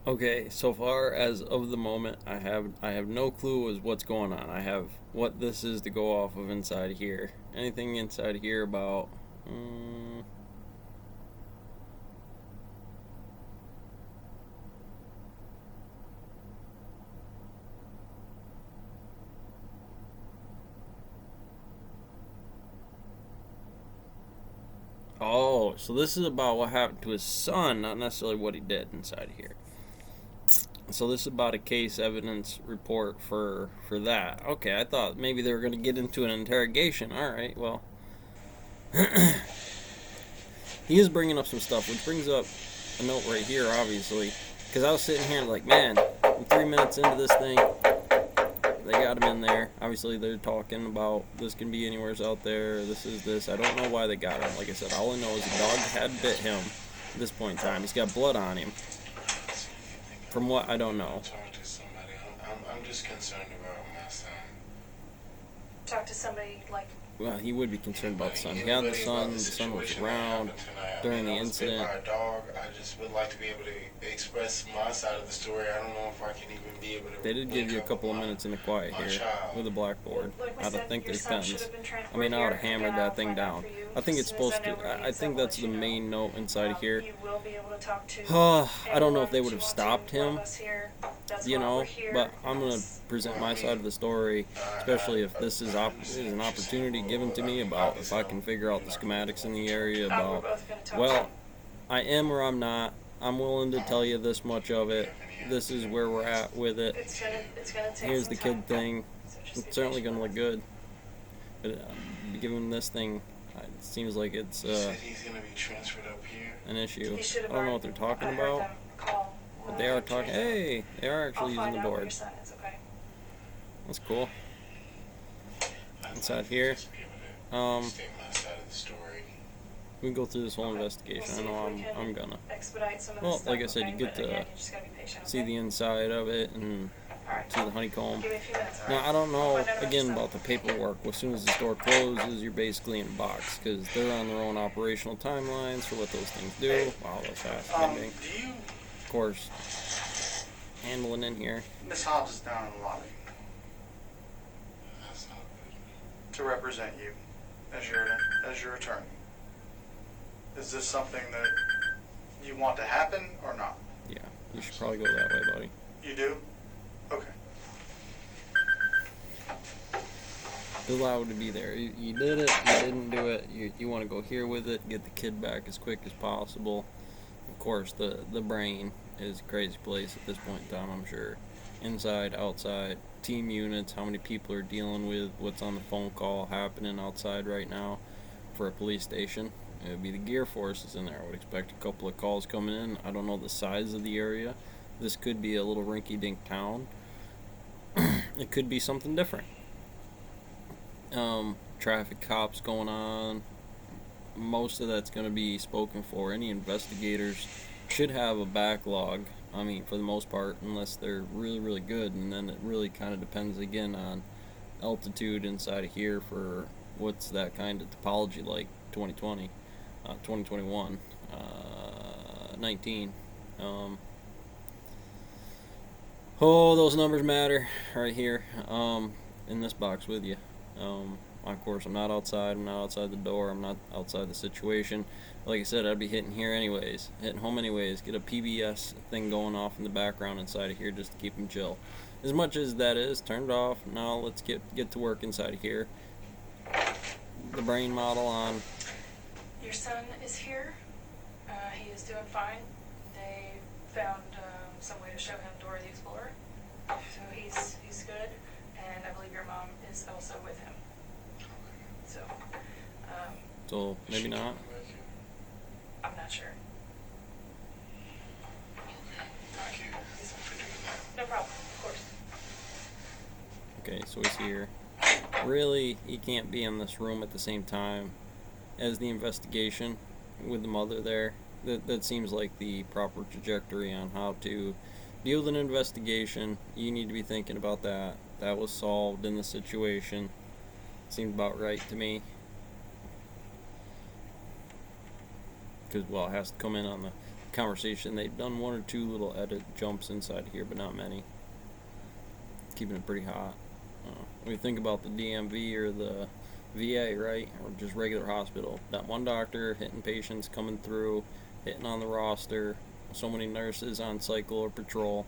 Okay, so far as of the moment, I have no clue as what's going on. I have what this is to go off of inside here. Anything inside here about? mm, oh, so this is about what happened to his son, not necessarily what he did inside here. So this is about a case evidence report for that. Okay, I thought maybe they were going to get into an interrogation. All right, well, he is bringing up some stuff, which brings up a note right here, obviously, because I was sitting here like, man, I'm 3 minutes into this thing. They got him in there. Obviously, they're talking about this can be anywheres out there. This is this. I don't know why they got him. Like I said, all I know is the dog had bit him. At this point in time, he's got blood on him. From what I don't know. Talk to somebody. I'm just concerned about my son. Talk to somebody like. Well, he would be concerned about the son. He had the son. The son was around during the incident. I was bit by a dog. I just would like to be able to express my side of the story. I don't know if I can even be able to. They did give you a couple of minutes in the quiet here with a blackboard. I don't think there's pens. I mean, I would have hammered that thing down. I think it's supposed to. I think that's the main note inside of here. I don't know if they would have stopped him, but I'm gonna present my side of the story, especially if this is an opportunity given to me about if I can figure out the schematics in the area about, well, I am or I'm not. I'm willing to tell you this much of it. This is where we're at with it. Here's the kid thing. It's certainly going to look good. But given this thing, it seems like it's an issue. I don't know what they're talking about, but they are talking. Hey, they are actually using the board. That's cool. Inside here, we can go through this whole investigation. I know I'm gonna. Well, like I said, you get to see the inside of it and see the honeycomb. Now, I don't know, again, about the paperwork. As soon as the store closes, you're basically in a box because they're on their own operational timelines for what those things do. Wow, that's fascinating. Of course, handling in here. Miss Hobbs is down in the lobby to represent you as your attorney. Is this something that you want to happen or not? Yeah, you should probably go that way, buddy. You do? Okay. You're allowed to be there. You did it, you didn't do it, you want to go here with it, get the kid back as quick as possible. Of course, the brain is a crazy place at this point in time, I'm sure. Inside, outside, team units, how many people are dealing with what's on the phone call happening outside right now for a police station. It would be the gear forces in there. I would expect a couple of calls coming in. I don't know the size of the area. This could be a little rinky-dink town. It could be something different. Traffic cops going on. Most of that's going to be spoken for. Any investigators should have a backlog. I mean, for the most part, unless they're really, really good. And then it really kind of depends, again, on altitude inside of here for what's that kind of topology like 2020. 2021, 19. Those numbers matter right here in this box with you. Of course, I'm not outside. I'm not outside the door. I'm not outside the situation. Like I said, I'd be hitting here anyways, hitting home anyways. Get a PBS thing going off in the background inside of here just to keep them chill. As much as that is, turn it off. Now let's get to work inside of here. The brain model on. Your son is here. He is doing fine. They found some way to show him Dora the Explorer. So he's good. And I believe your mom is also with him. So maybe not. I'm not sure. No problem, of course. Okay, so he's here. Really, he can't be in this room at the same time as the investigation with the mother there. That seems like the proper trajectory on how to deal with an investigation. You need to be thinking about that. That was solved in the situation. Seemed about right to me. Because, well, it has to come in on the conversation. They've done one or two little edit jumps inside here, but not many. Keeping it pretty hot. When you think about the DMV or the VA, right, or just regular hospital, that one doctor hitting patients coming through, hitting on the roster, so many nurses on cycle or patrol.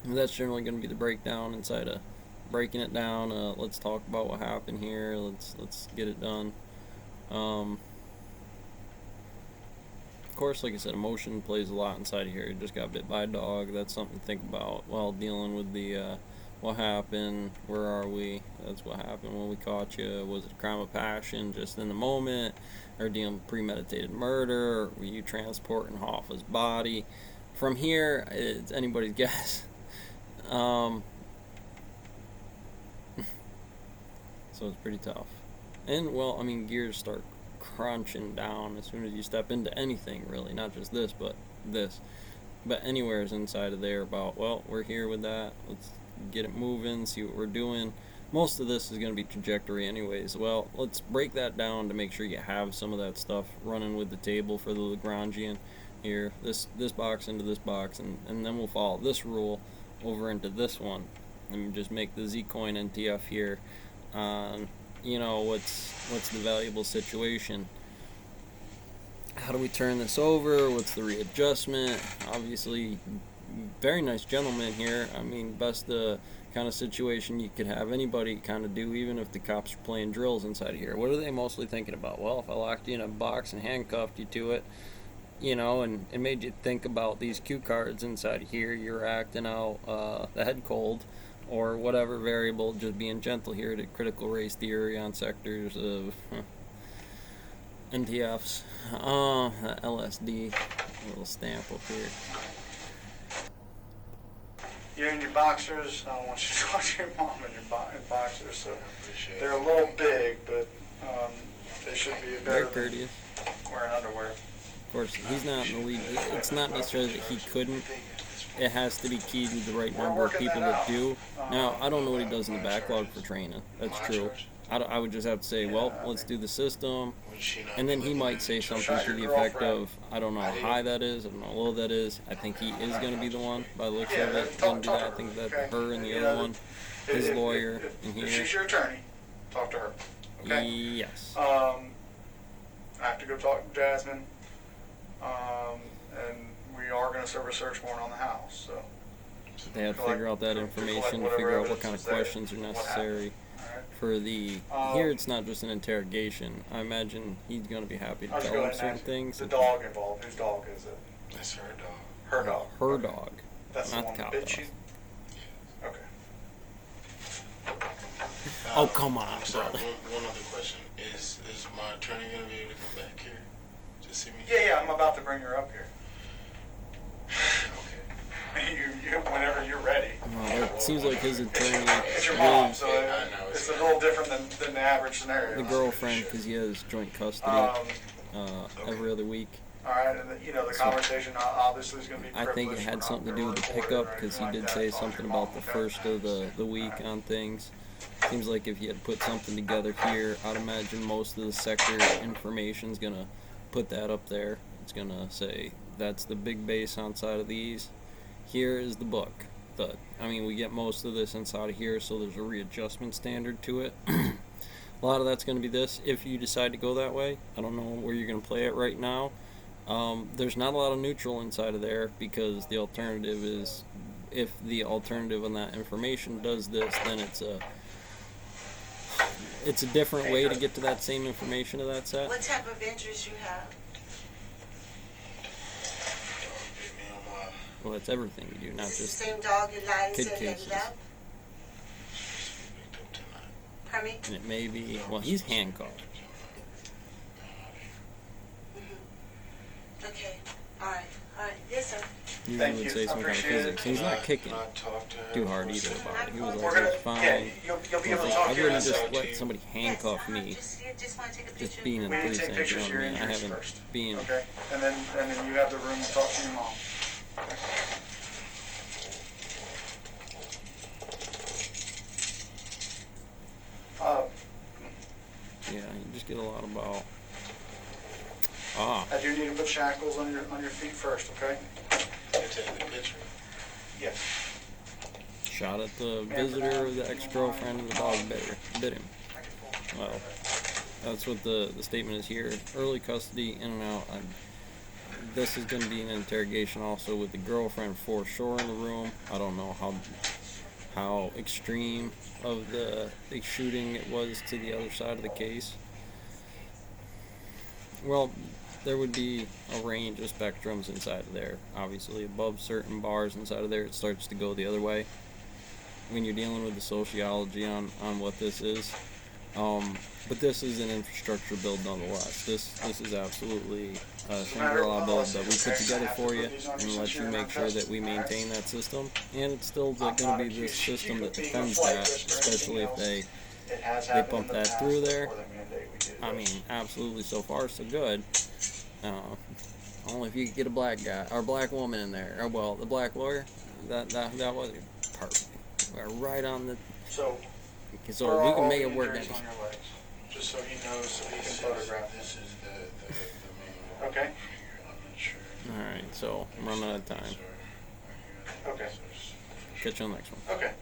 That's generally going to be the breakdown inside of breaking it down. Let's talk about what happened here. Let's get it done. Of course, like I said, emotion plays a lot inside of here. You just got bit by a dog. That's something to think about while dealing with the what happened, where are we, that's what happened when we caught you, was it a crime of passion just in the moment, or dealing with premeditated murder, or were you transporting Hoffa's body? From here, it's anybody's guess. So it's pretty tough. And, well, I mean, gears start crunching down as soon as you step into anything, really, not just this, but this. But anywhere's inside of there about, well, we're here with that, let's get it moving, see what we're doing. Most of this is going to be trajectory anyways. Well, let's break that down to make sure you have some of that stuff running with the table for the Lagrangian here. This box into this box, and then we'll follow this rule over into this one. And just make the Z-coin NTF here on, you know, what's the valuable situation. How do we turn this over? What's the readjustment? Obviously, very nice gentleman here. I mean, best kind of situation you could have anybody kind of do, even if the cops are playing drills inside of here. What are they mostly thinking about? Well, if I locked you in a box and handcuffed you to it, you know, and it made you think about these cue cards inside of here, you're acting out the head cold or whatever variable, just being gentle here to critical race theory on sectors of NTFs. LSD, a little stamp up here. You're in your boxers. I don't want you to talk to your mom in your boxers. So they're a little big, but they should be better Very courteous. than wearing underwear. Of course, he's not in the lead. It's not necessarily that he couldn't. It has to be keyed to the right number of people that do. Now, I don't know what he does in the backlog for training. That's true. I would just have to say, well, let's do the system. And then he might say something to the effect of, I don't know how high that is, I don't know how low that is. I think he is going to be the one, by the looks of it, going to do that. I think that her and the other one, his lawyer in here. If she's your attorney, talk to her. Okay? Yes. I have to go talk to Jasmine, and we are going to serve a search warrant on the house. So They have to figure out that information, to figure out what kind of questions are necessary. For the here, it's not just an interrogation. I imagine he's going to be happy to tell him certain things. The dog involved. Whose dog is it? That's her dog. Her dog. Her dog. That's not the one the that cow bit you. dog. Okay. Oh, come on, I'm sorry, brother. one other question. Is my attorney going to be able to come back here to see me? Yeah, I'm about to bring her up here. Okay. Whenever you're ready. Well, it seems like his attorney It's your mom, lives so I know, it's a little different than the average scenario. the girlfriend because he has joint custody every other week. All right, and the conversation obviously is going to be. I think it had something to do with the pickup because he did say something about the first of the week on things. Seems like if he had put something together here, I'd imagine most of the sector information is going to put that up there. It's going to say that's the big base on side of these. Here is the book. We get most of this inside of here, so there's a readjustment standard to it. A lot of that's going to be this, if you decide to go that way. I don't know where you're going to play it right now. There's not a lot of neutral inside of there, because the alternative is, if the alternative on that information does this, then it's a different way to get to that same information of that set. What type of injuries you have? Well, that's everything you do, not Is this just the same dog you lied and kid said cases. ended up? Pardon me? And it may be, well, he's handcuffed. Okay. All right. Yes, sir. Usually Thank would you. say some kind of Appreciate it. physics. He's not kicking talk to her too hard for a either second? about it. He was We're like, gonna- it's fine. Yeah, you'll be able to talk I here in a wouldn't just second. let somebody handcuff me. Just want to take a Just picture. being in We the need to take precinct, you pictures know of your what I mean? I injuries haven't first. been. Okay, and then you have the room to talk to your mom. Yeah, you just get a lot about. I do need to put shackles on your feet first, okay? You take the picture. Yes. Shot at the visitor or the ex-girlfriend and the dog bit him. Well, that's what the statement is here. Early custody, in and out. This is going to be an interrogation also with the girlfriend for sure in the room. I don't know how extreme of the shooting it was to the other side of the case. Well, there would be a range of spectrums inside of there. Obviously, above certain bars inside of there, it starts to go the other way. When you're dealing with the sociology on what this is. But this is an infrastructure build nonetheless. This is absolutely a Shangri-La build that we put together for you and let you make sure that we maintain that system. And it's still going to be this system that defends that, especially if they pump that through there. I mean, absolutely, so far so good. Only if you could get a black guy or black woman in there, or well, the black lawyer. That was perfect. We're right on the. So we can make it work. Just so he knows, so he can photograph. This is the main. Okay. Alright, so I'm running out of time. Okay. Catch you on the next one. Okay.